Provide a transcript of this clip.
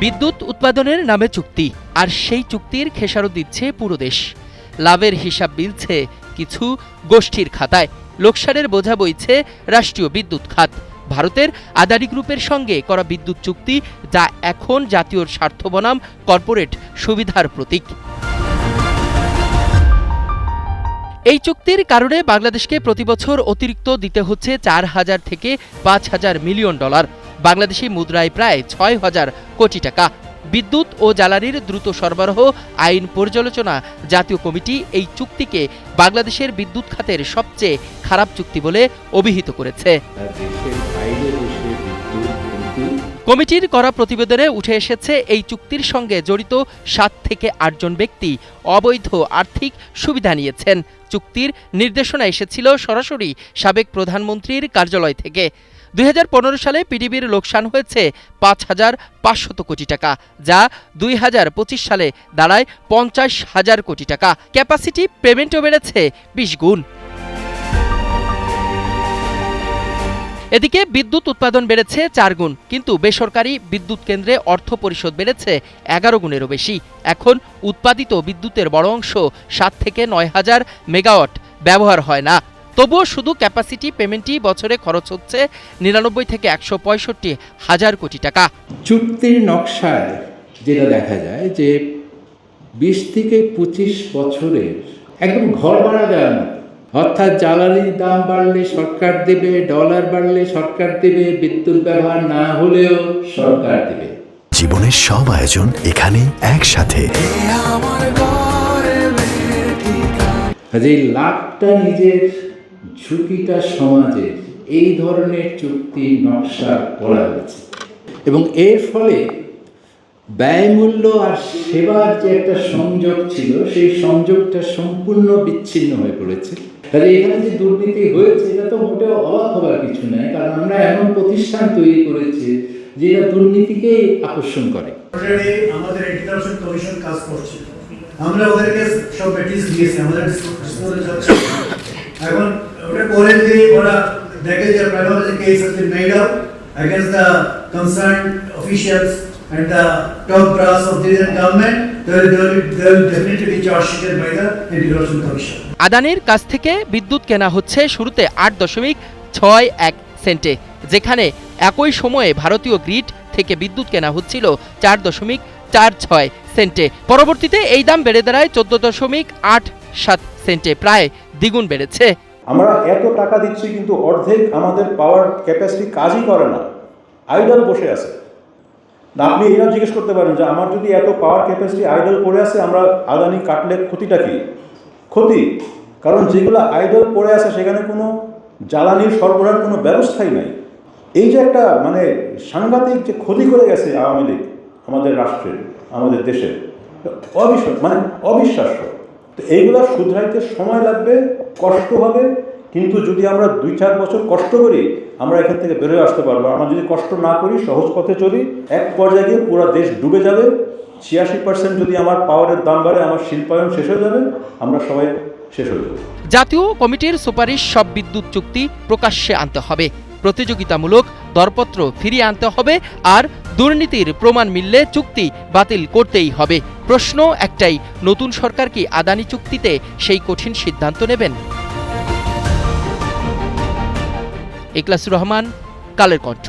বিদ্যুৎ উৎপাদনের নামে চুক্তি, আর সেই চুক্তির খেসারত দিচ্ছে পুরো দেশ। লাভের হিসাব মিলছে কিছু গোষ্ঠীর খাতায়, লোকসানের বোঝা বইছে রাষ্ট্রীয় বিদ্যুৎ খাত। ভারতের আদানি গ্রুপের সঙ্গে করা বিদ্যুৎ চুক্তি, যা এখন জাতীয় স্বার্থ বনাম কর্পোরেট সুবিধার প্রতীক। এই চুক্তির কারণে বাংলাদেশকে প্রতিবছর অতিরিক্ত দিতে হচ্ছে 4,000 থেকে 5,000 মিলিয়ন ডলার, বাংলাদেশি মুদ্রায় প্রায় 6,000 কোটি টাকা। বিদ্যুৎ ও জ্বালানির দ্রুত সরবরাহ আইন পর্যালোচনা জাতীয় কমিটি এই চুক্তিকে বাংলাদেশের বিদ্যুৎ খাতের সবচেয়ে খারাপ চুক্তি বলে অভিহিত করেছে। কমিটির করা প্রতিবেদনে উঠে এসেছে, এই চুক্তির সঙ্গে জড়িত 7 থেকে 8 জন ব্যক্তি অবৈধ আর্থিক সুবিধা নিয়েছেন। চুক্তির নির্দেশনা এসেছিল সরাসরি সাবেক প্রধানমন্ত্রীর কার্যালয় থেকে। 2015 সালে পিডিবির লোকসান হয়েছে 5,500 কোটি টাকা, যা 2025 সালে দাঁড়ায় 50,000 কোটি টাকা। ক্যাপাসিটি পেমেন্টও বেড়েছে 20 গুণ। এদিকে বিদ্যুৎ উৎপাদন বেড়েছে 4 গুণ, কিন্তু বেসরকারি বিদ্যুৎ কেন্দ্রে অর্থ পরিশোধ বেড়েছে 11 গুণেরও বেশি। এখন উৎপাদিত বিদ্যুতের বড় অংশ 7 থেকে 9,000 মেগাওয়াট ব্যবহার হয় না। তবুও শুধু ক্যাপাসিটি পেমেন্টই বছরে খরচ হচ্ছে 99 থেকে 165 হাজার কোটি টাকা। চুক্তির নকশায় যেটা দেখা যায় যে 20 থেকে 25 বছরের একদম ঘর ভাড়া দেওয়ার মতো, অর্থাৎ জ্বালানির দাম বাড়লে সরকার দেবে, ডলার বাড়লে সরকার দেবে, বিদ্যুৎ ব্যবহার না হলেও সরকার দেবে। জীবনের সব আয়োজন এখানে একসাথে। যে লাভটা নিজের, ঝুঁকিটা সমাজের, এই ধরনের চুক্তি নকশা করা হয়েছে এবং এর ফলে ব্যয়মূল্য আর সেবার যে একটা সংযোগ ছিল, সেই সংযোগটা সম্পূর্ণ বিচ্ছিন্ন হয়ে পড়েছে। তাহলে এখানে যে দুর্নীতি হয়েছে, এটা তো মোটেও অবাক হবার কিছু নয়, কারণ আমরা এমন প্রতিষ্ঠান তৈরি করেছি যেটা দুর্নীতিকেই আকর্ষণ করে। আমাদের এডুকেশন কমিশন কাজ করছে, আমরা ওদেরকে সব মেটিরিয়ালস দিয়েছি, আমাদের ডিসপোজাল যাচ্ছে। এখন ওটা করে দিয়ে ওরা দেখে যে primary case has been made out against the concerned অফিশিয়ালস and the top brass of the government, they will definitely be charged by the Anti-Corruption Commission. আদানির কাছ থেকে বিদ্যুৎ কেনা হচ্ছে শুরুতে 8.61 সেন্টে, যেখানে একই সময়ে ভারতীয় গ্রিড থেকে বিদ্যুৎ কেনা হচ্ছিল 4.46 সেন্টে। পরবর্তীতে এই দাম বেড়ে দাঁড়ায় 14.87 সেন্টে, প্রায় দ্বিগুণ বেড়েছে। আমরা এত টাকা দিচ্ছি কিন্তু অর্ধেক আমাদের পাওয়ার ক্যাপাসিটি কাজই করে না, আইডল বসে আছে। আপনি এটা জিজ্ঞেস করতে পারেন যে আমার যদি এত পাওয়ার ক্যাপাসিটি আইডল পড়ে আছে, আমরা আদানি কাটলে ক্ষতিটা কি? ক্ষতি, কারণ যেগুলো আইডল পড়ে আছে সেখানে কোনো জ্বালানির সরবরাহের কোনো ব্যবস্থাই নাই। এই যে একটা মানে সাংঘাতিক যে ক্ষতি করে গেছে আওয়ামী লীগ আমাদের রাষ্ট্রের, আমাদের দেশের, অবিশ্বাস্য। তো এইগুলো শুধরাইতে সময় লাগবে, কষ্ট হবে, কিন্তু যদি আমরা 2-4 বছর কষ্ট করি আমরা এখান থেকে বেরোয় আসতে পারবো। আমরা যদি কষ্ট না করি, সহজ পথে চলি, এক পর্যায়ে গিয়ে পুরো দেশ ডুবে যাবে। 86% যদি আমার পাওয়ারের দাম বাড়ে, আমার শিল্পায়ন শেষ হয়ে যাবে, আমরা সবাই শেষ হয়ে যাবে। জাতীয় কমিটির সুপারিশ, সব বিদ্যুৎ চুক্তি প্রকাশ্যে আনতে হবে, প্রতিযোগিতামূলক দরপত্র ফিরিয়ে আনতে হবে, আর দুর্নীতির প্রমাণ মিললে চুক্তি বাতিল করতেই হবে। প্রশ্ন একটাই, নতুন সরকার কি আদানি চুক্তিতে সেই কঠিন সিদ্ধান্ত নেবেন? ইখলাসুর রহমান, কালের কণ্ঠ।